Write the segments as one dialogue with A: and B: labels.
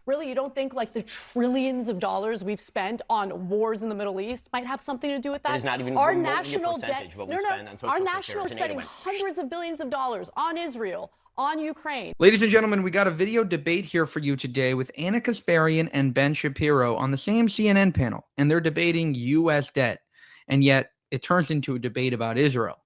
A: Really, you don't think like the trillions of dollars we've spent on wars in the Middle East might have something to do with that?
B: It is not even
A: our
B: remotely
A: national
B: a percentage
A: debt.
B: of what we spend on social
A: our
B: security.
A: national spending hundreds of billions of dollars on Israel, on Ukraine.
C: Ladies and gentlemen, we got a video debate here for you today with Ana Kasparian and Ben Shapiro on the same CNN panel, and they're debating U.S. debt, and yet it turns into a debate about Israel.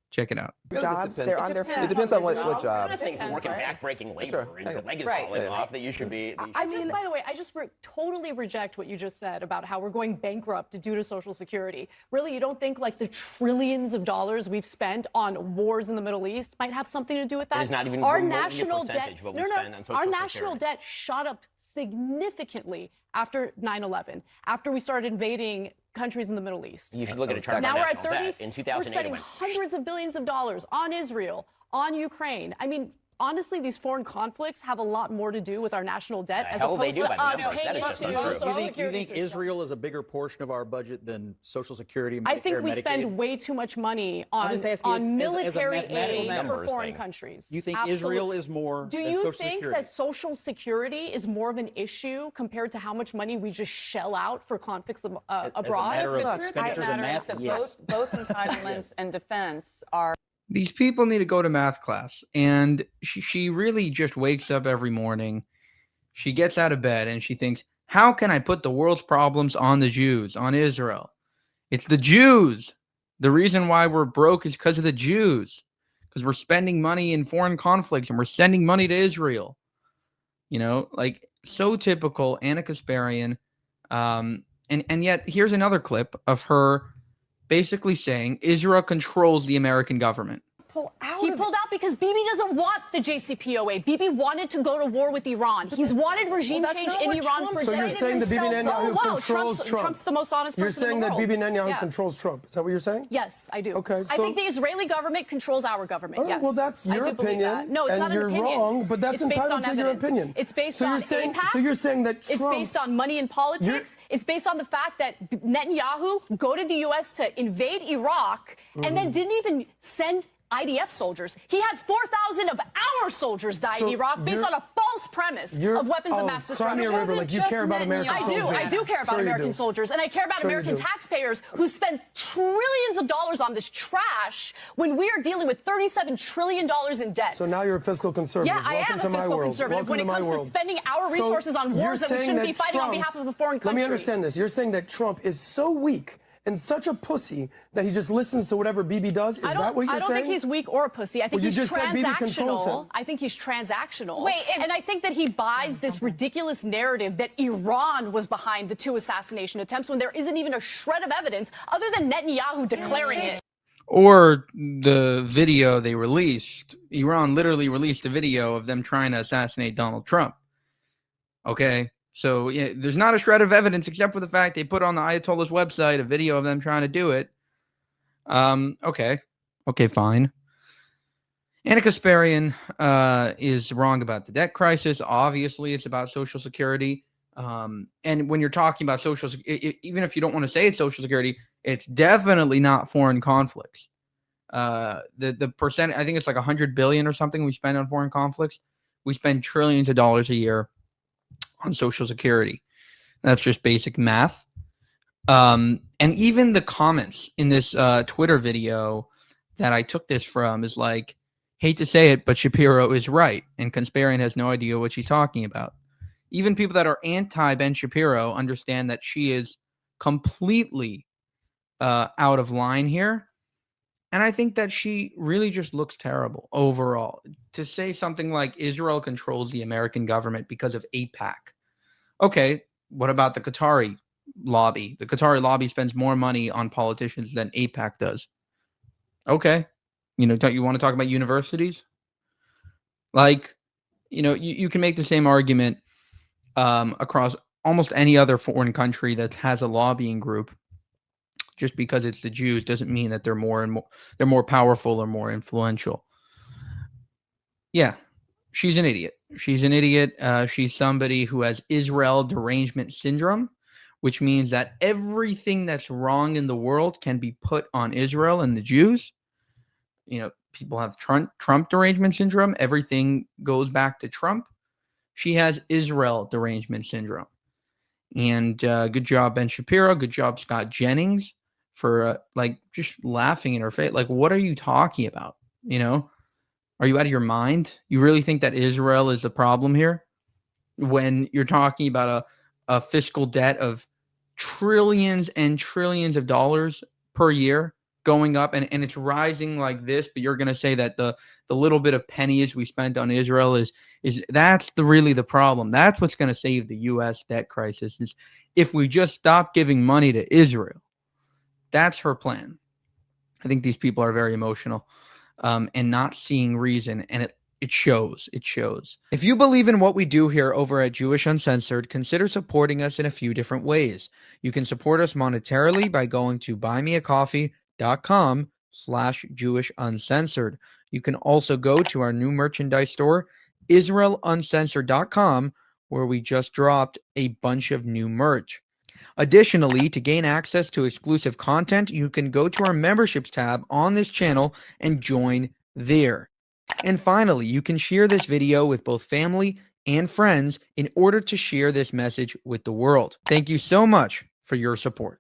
C: Check it out.
D: Jobs, they're on their feet. It depends on what jobs.
B: I'm not saying for working back-breaking labor and your leg is falling off that you should be.
A: I mean, by the way, I just totally reject what you just said about how we're going bankrupt due to Social Security. Really, you don't think like the trillions of dollars we've spent on wars in the Middle East might have something to do with that?
B: It is not even
A: our
B: remotely
A: national
B: a percentage
A: debt.
B: of what we spend on social
A: our
B: security.
A: national debt shot up significantly after 9/11, after we started invading countries in the Middle East.
B: You should look at a chart of
A: now
B: our
A: we're
B: national
A: at 30.
B: debt. In 2008,
A: we're spending hundreds of billions of dollars on Israel, on Ukraine. I mean, honestly, these foreign conflicts have a lot more to do with our national debt as opposed to us paying into Social Security.
E: You think Israel is a bigger portion of our budget than Social Security, Medicare,
A: I think we
E: Medicaid?
A: spend way too much money on military aid for foreign countries.
E: You think
A: Absolutely.
E: Israel is more
A: Do
E: than
A: you
E: Social
A: think
E: Security?
A: that Social Security is more of an issue compared to how much money we just shell out for conflicts abroad?
E: As a matter of expenditures and math,
F: yes. Both entitlements and defense are.
C: These people need to go to math class. And she really just wakes up every morning. She gets out of bed and she thinks, how can I put the world's problems on the Jews, on Israel? It's the Jews. The reason why we're broke is because of the Jews. Because we're spending money in foreign conflicts and we're sending money to Israel. You know, like so typical Ana Kasparian. And yet here's another clip of her basically saying Israel controls the American government.
A: He pulled out because Bibi doesn't want the JCPOA. Bibi wanted to go to war with Iran. He's wanted regime change in Iran for decades.
G: So you're saying that Bibi Netanyahu controls Trump?
A: Trump's the most honest person in the world.
G: You're saying that Bibi Netanyahu controls Trump. Is that what you're saying?
A: Yes, I do.
G: Okay,
A: I think the Israeli government controls our government. Yes.
G: Well, that's your opinion.
A: No, it's not an opinion.
G: You're wrong, but that's entitled to your opinion.
A: It's based on impact.
G: So you're saying that Trump...
A: It's based on money and politics. It's based on the fact that Netanyahu go to the U.S. to invade Iraq and then didn't even send IDF soldiers. He had 4,000 of our soldiers die in Iraq based on a false premise of weapons of mass destruction.
G: Like you care about American soldiers.
A: I do care about American soldiers, and I care about American taxpayers who spend trillions of dollars on this trash when we are dealing with $37 trillion in debt.
G: So now you're a fiscal conservative.
A: Yeah, I am a fiscal conservative when it comes to spending our resources on wars that we shouldn't be fighting on behalf of a foreign country.
G: Let me understand this. You're saying that Trump is so weak and such a pussy that he just listens to whatever Bibi does? Is that what you're saying?
A: I don't think he's weak or a pussy. I think he's transactional. I think he's transactional. And I think that he buys this ridiculous narrative that Iran was behind the 2 assassination attempts when there isn't even a shred of evidence other than Netanyahu declaring it.
C: Or the video they released. Iran literally released a video of them trying to assassinate Donald Trump. Okay? So yeah, there's not a shred of evidence except for the fact they put on the Ayatollah's website a video of them trying to do it. Okay, fine. Ana Kasparian is wrong about the debt crisis. Obviously, it's about Social Security. And when you're talking about Social Security, even if you don't want to say it's Social Security, it's definitely not foreign conflicts. The percent, I think it's like 100 billion or something we spend on foreign conflicts. We spend trillions of dollars a year on Social Security. That's just basic math. And even the comments in this Twitter video that I took this from is like, hate to say it, but Shapiro is right. And Kasparian has no idea what she's talking about. Even people that are anti-Ben Shapiro understand that she is completely out of line here. And I think that she really just looks terrible overall. To say something like Israel controls the American government because of AIPAC. Okay, what about the Qatari lobby? The Qatari lobby spends more money on politicians than AIPAC does. Okay. Don't you want to talk about universities? Like, you can make the same argument across almost any other foreign country that has a lobbying group. Just because it's the Jews doesn't mean that they're more powerful or more influential. Yeah, she's an idiot. She's an idiot. She's somebody who has Israel derangement syndrome, which means that everything that's wrong in the world can be put on Israel and the Jews. People have Trump derangement syndrome. Everything goes back to Trump. She has Israel derangement syndrome. And good job, Ben Shapiro. Good job, Scott Jennings, for like just laughing in her face. Like, what are you talking about? You know, are you out of your mind? You really think that Israel is the problem here? When you're talking about a fiscal debt of trillions and trillions of dollars per year going up, and it's rising like this, but you're going to say that the little bit of pennies we spent on Israel is that's really the problem. That's what's going to save the U.S. debt crisis, is if we just stop giving money to Israel. That's her plan. I think these people are very emotional and not seeing reason, and it shows. It shows. If you believe in what we do here over at Jewish Uncensored, consider supporting us in a few different ways. You can support us monetarily by going to buymeacoffee.com/Jewish Uncensored. You can also go to our new merchandise store, IsraelUncensored.com, where we just dropped a bunch of new merch. Additionally, to gain access to exclusive content, you can go to our memberships tab on this channel and join there. And finally, you can share this video with both family and friends in order to share this message with the world. Thank you so much for your support.